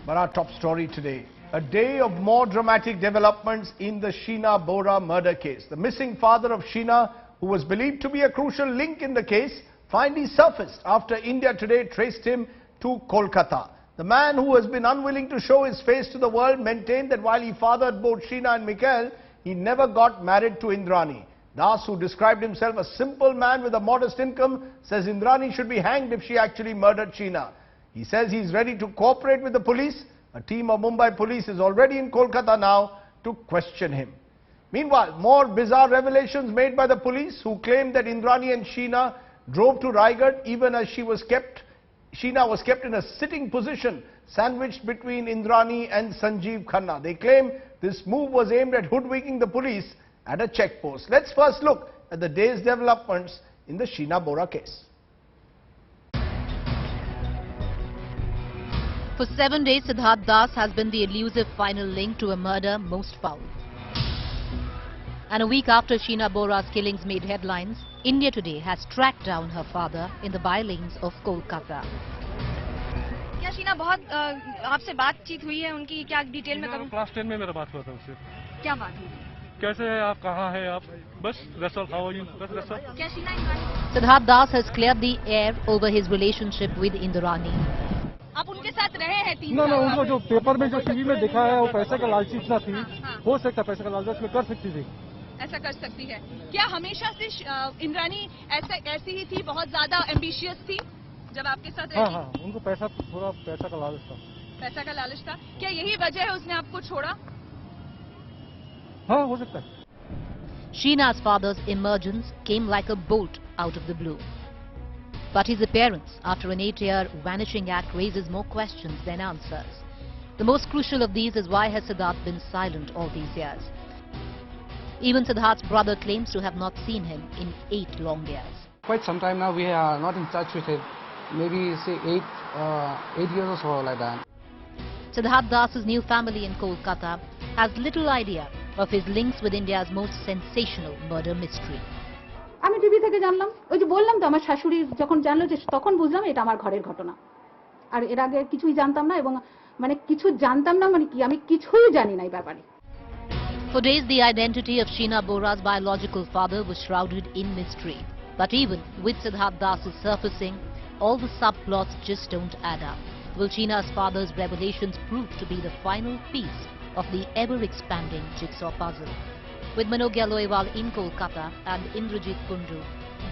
But our top story today, a day of more dramatic developments in the Sheena Murder murder case. The missing father of Sheena, who was believed to be a crucial link in the case, finally surfaced after India Today traced him to Kolkata. The man who has been unwilling to show his face to the world maintained that while he fathered both Sheena and Mikhail, he never got married to Indrani. Das, who described himself a simple man with a modest income, says Indrani should be hanged if she actually murdered Sheena. He says he is ready to cooperate with the police. A team of Mumbai police is already in Kolkata now to question him. Meanwhile, more bizarre revelations made by the police, who claimed that Indrani and Sheena drove to Raigad even as Sheena was kept in a sitting position, sandwiched between Indrani and Sanjeev Khanna. They claim this move was aimed at hoodwinking the police at a checkpost. Let's first look at the day's developments in the Sheena Murder case. For 7 days, Siddhartha Das has been the elusive final link to a murder most foul. And a week after Sheena Murder's killings made headlines, India Today has tracked down her father in the by-lanes of Kolkata. क्या शीना बहुत आपसे बातचीत हुई है उनकी क्या detail में करूं? क्लास 10 में मेरा बात हुआ था उससे. क्या बात हुई? कैसे है आप, कहाँ है आप, बस that's all, how are you, बस that's all. क्या Sheena Indrani? Siddhartha Das has cleared the air over his relationship with Indrani. आप उनके साथ रहे हैं 3 ना उनको जो पेपर में जो टीवी में दिखा है वो पैसे का लालची इतना थी, हो सकता पैसे का लालच में कर सकती थी. ऐसा कर सकती है. क्या हमेशा से इंद्रानी ऐसी ही थी, बहुत ज्यादा एम्बिशियस थी जब आपके साथ रही? हाँ, उनको थोड़ा पैसा का लालच था. पैसा का लालच था. क्या यही वजह है उसने आपको छोड़ा? हाँ, हो सकता है. Sheena's father's emergence came like a bolt out of the blue. But his appearance after an 8-year vanishing act raises more questions than answers. The most crucial of these is why has Siddhartha been silent all these years? Even Siddharth's brother claims to have not seen him in 8 long years. Quite some time now we are not in touch with him. Maybe say 8 years or so like that. Siddhartha Das's new family in Kolkata has little idea of his links with India's most sensational murder mystery. আমি TV থেকে জানলাম, ওই যে বললাম তো আমার শাশুড়ি যখন জানলো যে তখন বুঝলাম এটা আমার ঘরের ঘটনা। আর এর আগে কিছুই জানতাম না, এবং মানে কিছু জানতাম না মানে কি আমি কিছুই জানি না এই ব্যাপারে। For days the identity of Sheena Murder's biological father was shrouded in mystery. But even with Siddhartha Das's surfacing, all the subplots just don't add up. Will Sheena's father's revelations prove to be the final piece of the ever-expanding jigsaw puzzle? With Manoj Galoiwal in Kolkata and Indrajit Kundu,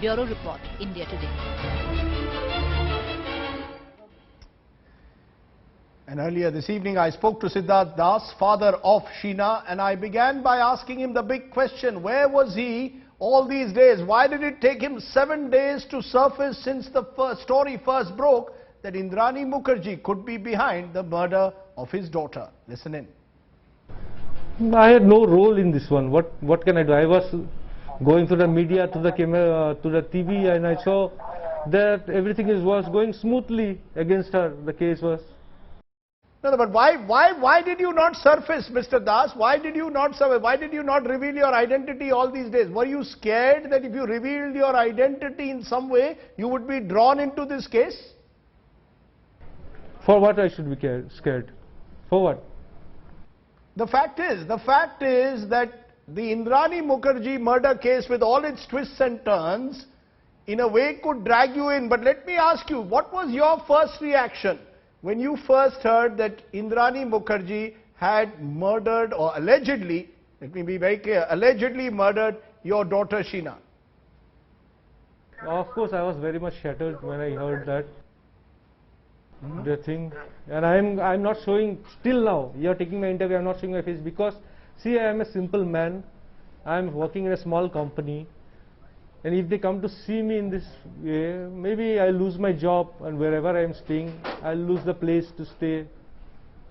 Bureau Report, India Today. And earlier this evening I spoke to Siddhartha Das, father of Sheena, and I began by asking him the big question: where was he all these days? Why did it take him 7 days to surface since the story first broke that Indrani Mukerjea could be behind the murder of his daughter? Listen in. I had no role in this one. What can I do? I was going to the media, to the camera, to the TV, and I saw that everything was going smoothly against her. The case was. No, but why did you not surface, Mr. Das? Why did you not surface? Why did you not reveal your identity all these days? Were you scared that if you revealed your identity in some way, you would be drawn into this case? For what I should be scared? For what? The fact is that the Indrani Mukerjea murder case, with all its twists and turns, in a way could drag you in. But let me ask you, what was your first reaction when you first heard that Indrani Mukerjea had murdered, or allegedly, let me be very clear, allegedly murdered your daughter Sheena? Of course, I was very much shattered when I heard that. The thing, and I'm not showing still now. You are taking my interview. I'm not showing my face because, see, I am a simple man. I'm working in a small company, and if they come to see me in this way, maybe I lose my job, and wherever I am staying, I'll lose the place to stay.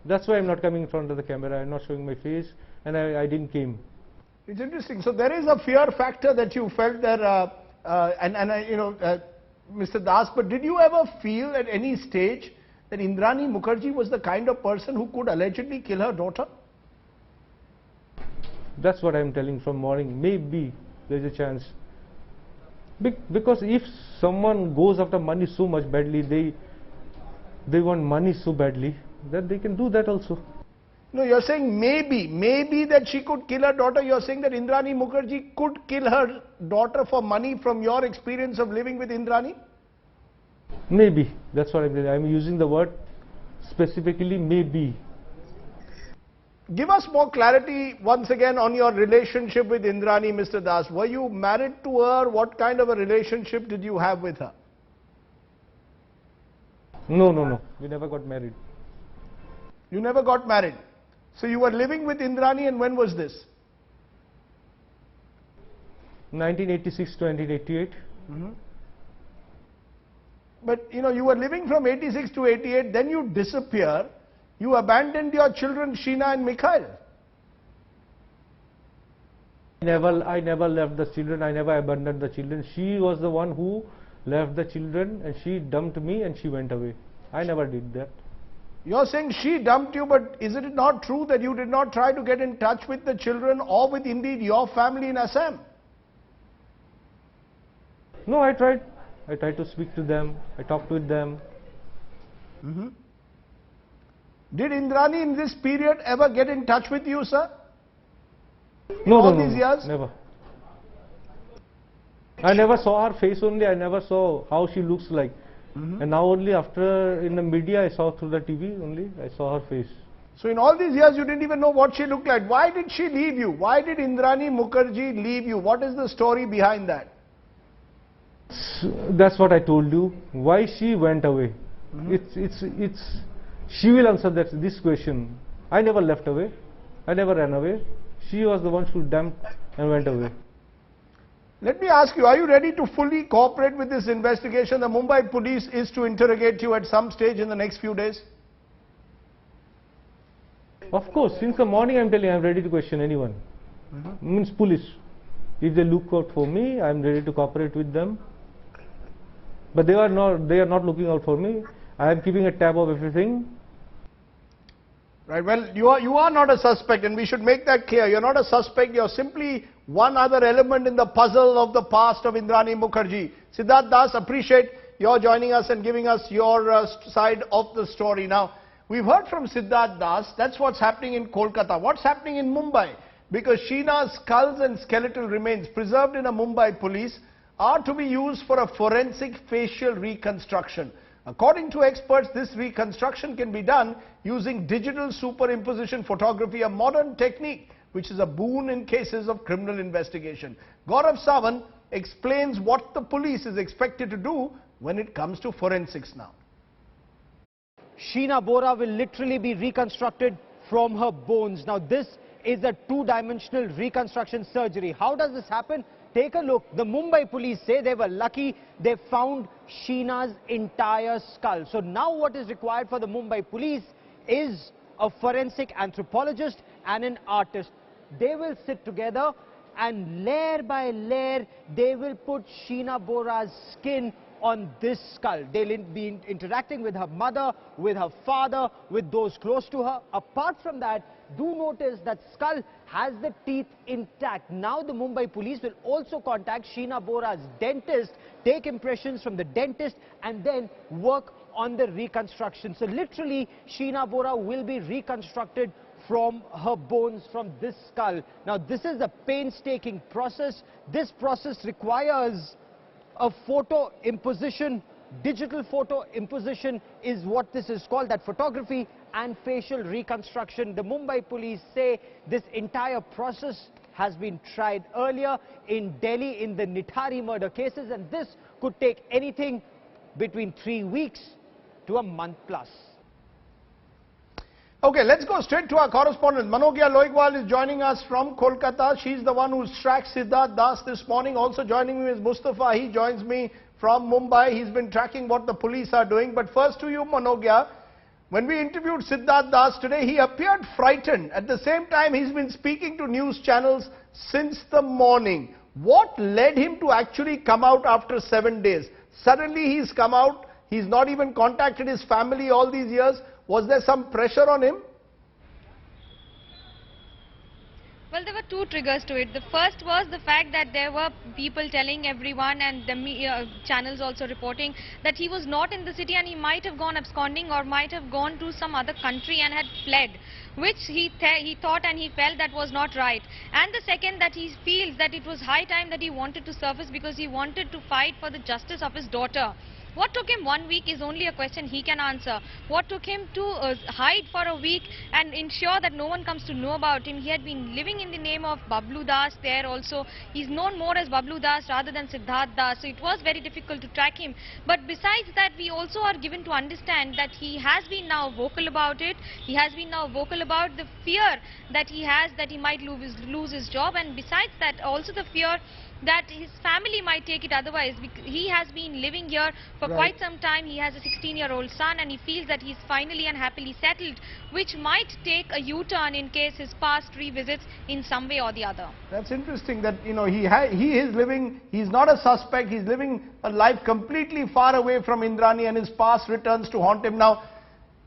That's why I'm not coming in front of the camera. I'm not showing my face, and I didn't came. It's interesting. So there is a fear factor that you felt there, Mr. Das, but did you ever feel at any stage that Indrani Mukerjea was the kind of person who could allegedly kill her daughter? That's what I'm telling from morning. Maybe there's a chance. Because if someone goes after money so much badly, they want money so badly, then they can do that also. No, you're saying maybe that she could kill her daughter. You're saying that Indrani Mukerjea could kill her daughter for money from your experience of living with Indrani? Maybe. That's what I'm using the word specifically, maybe. Give us more clarity once again on your relationship with Indrani, Mr. Das. Were you married to her? What kind of a relationship did you have with her? No. We never got married. You never got married. So you were living with Indrani, and when was this? 1986 to 1988. But you were living from 86 to 88, then you disappear. You abandoned your children, Sheena and Mikhail. I never left the children. I never abandoned the children. She was the one who left the children, and she dumped me and she went away. I never did that. You're saying she dumped you, but is it not true that you did not try to get in touch with the children or with indeed your family in Assam? No, I tried. I tried to speak to them. I talked with them. Did Indrani in this period ever get in touch with you, sir? No, these years? Never. I never saw her face only. I never saw how she looks like. And now only after in the media I saw through the TV only, I saw her face. So in all these years you didn't even know what she looked like. Why did she leave you? Why did Indrani Mukerjea leave you? What is the story behind that? That's what I told you. Why she went away? She will answer this question. I never left away. I never ran away. She was the one who dumped and went away. Let me ask you, are you ready to fully cooperate with this investigation? The Mumbai police is to interrogate you at some stage in the next few days. Of course, since the morning I'm telling you, I'm ready to question anyone. Means police. If they look out for me, I'm ready to cooperate with them. But they are not looking out for me. I am keeping a tab of everything. Right, well, you are not a suspect, and we should make that clear. You're not a suspect, you're simply one other element in the puzzle of the past of Indrani Mukerjea. Siddhartha Das, appreciate your joining us and giving us your side of the story. Now, we've heard from Siddhartha Das, that's what's happening in Kolkata. What's happening in Mumbai? Because Sheena's skulls and skeletal remains preserved in a Mumbai police are to be used for a forensic facial reconstruction. According to experts, this reconstruction can be done using digital superimposition photography, a modern technique which is a boon in cases of criminal investigation. Gaurav Sawant explains what the police is expected to do when it comes to forensics now. Sheena Murder will literally be reconstructed from her bones. Now this is a two-dimensional reconstruction surgery. How does this happen? Take a look. The Mumbai police say they were lucky they found Sheena's entire skull. So now what is required for the Mumbai police is a forensic anthropologist and an artist. They will sit together and layer by layer they will put Sheena Murder's skin on this skull. They'll be interacting with her mother, with her father, with those close to her. Apart from that, do notice that skull has the teeth intact. Now the Mumbai police will also contact Sheena Murder's dentist, take impressions from the dentist and then work on the reconstruction. So literally Sheena Murder will be reconstructed from her bones, from this skull. Now this is a painstaking process. This process requires a photo imposition. Digital photo imposition is what this is called, that photography and facial reconstruction. The Mumbai police say this entire process has been tried earlier in Delhi in the Indrani murder cases, and this could take anything between 3 weeks to a month plus. Okay, let's go straight to our correspondent. Manogya Loigwal is joining us from Kolkata. She's the one who's tracked Siddhartha Das this morning. Also joining me is Mustafa. He joins me from Mumbai. He's been tracking what the police are doing. But first to you, Manogya. When we interviewed Siddhartha Das today, he appeared frightened. At the same time, he's been speaking to news channels since the morning. What led him to actually come out after 7 days? Suddenly he's come out. He's not even contacted his family all these years. Was there some pressure on him? Well, there were two triggers to it. The first was the fact that there were people telling everyone, and the channels also reporting, that he was not in the city and he might have gone absconding or might have gone to some other country and had fled, which he thought and he felt that was not right. And the second, that he feels that it was high time that he wanted to surface because he wanted to fight for the justice of his daughter. What took him 1 week is only a question he can answer. What took him to hide for a week and ensure that no one comes to know about him? He had been living in the name of Bablu Das there also. He's known more as Bablu Das rather than Siddhartha Das. So it was very difficult to track him. But besides that, we also are given to understand that he has been now vocal about it. He has been now vocal about the fear that he has that he might lose his job. And besides that, also the fear that his family might take it otherwise. He has been living here for quite some time. He has a 16-year-old son and he feels that he's finally and happily settled, which might take a U-turn in case his past revisits in some way or the other. That's interesting that, you know, he is living, he's not a suspect, he's living a life completely far away from Indrani and his past returns to haunt him. Now,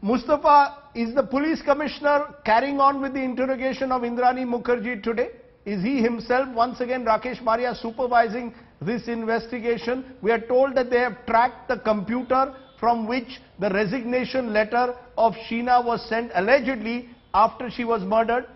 Mustafa, is the police commissioner carrying on with the interrogation of Indrani Mukerjea today? Is he himself once again, Rakesh Maria, supervising this investigation? We are told that they have tracked the computer from which the resignation letter of Sheena was sent allegedly after she was murdered.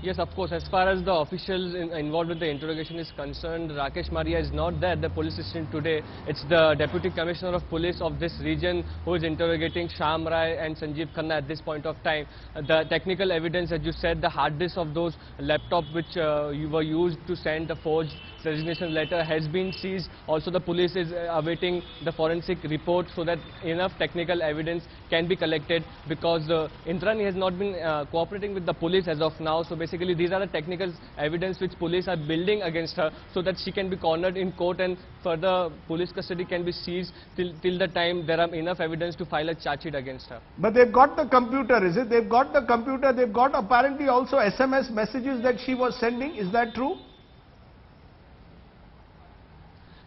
Yes, of course. As far as the officials involved with the interrogation is concerned, Rakesh Maria is not there at the police station today. It's the Deputy Commissioner of Police of this region who is interrogating Shyam Rai and Sanjeev Khanna at this point of time. The technical evidence, as you said, the hard disk of those laptops which were used to send the forged resignation letter has been seized. Also, the police is awaiting the forensic report so that enough technical evidence can be collected, because Indrani has not been cooperating with the police as of now. So basically these are the technical evidence which police are building against her so that she can be cornered in court and further police custody can be seized till the time there are enough evidence to file a charge sheet against her. But they've got the computer, is it? They've got the computer, they've got apparently also SMS messages that she was sending. Is that true?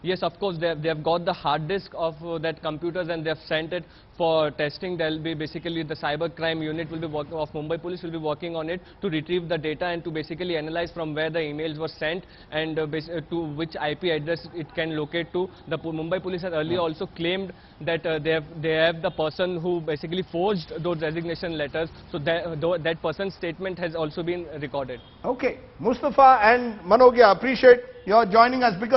Yes, of course, they have got the hard disk of that computers and they have sent it for testing. There will be basically the cyber crime unit will be of Mumbai police will be working on it to retrieve the data and to basically analyze from where the emails were sent and to which IP address it can locate to. The Mumbai police has earlier also claimed that they have the person who basically forged those resignation letters. So that person's statement has also been recorded. Okay, Mustafa and Manogya, appreciate your joining us because